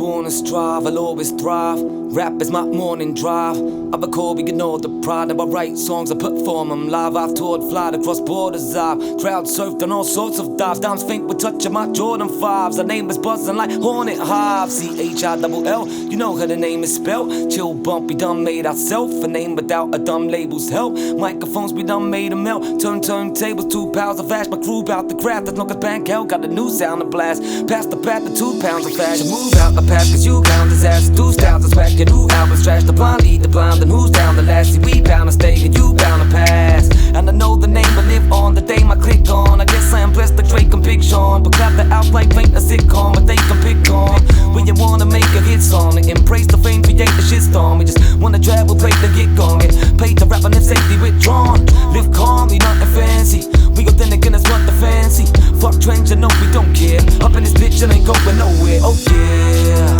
born to strive, I'll always thrive. Rap is my morning drive. I record, we ignore the pride. Now I write songs, I perform them live. I've toured, flied across borders, I've crowd surfed on all sorts of dives. Times think we're touching my Jordan 5s. Our name is buzzing like hornet hives. CHILL, you know how the name is spelled. Chill bump, we done made ourselves. A name without a dumb label's help. Microphones, we done made a melt. Turntables, 2 pounds of ash. My crew bout the craft, that's no good bank hell. Got a new sound to blast. Pass the path to 2 pounds of fashion. Move out the path, cause you count disaster. 2 styles of swag, your new album's trash. The blind lead the blind, then who's down the last? See, we bound to stay, and you bound to pass. And I know the name, but live on the day my click on. I guess I am blessed like Drake and Big Sean. But clap the outright paint a sitcom, but they can pick on. When you wanna make a hit song, and embrace the fame, create the shitstorm. We just wanna travel, break the get gone. Get paid to rap and if safety withdrawn. Live calmly, nothing fancy. We go then again, that's what the fancy. Fuck trends, you know we don't care. Up in this bitch, and ain't going nowhere. Oh yeah.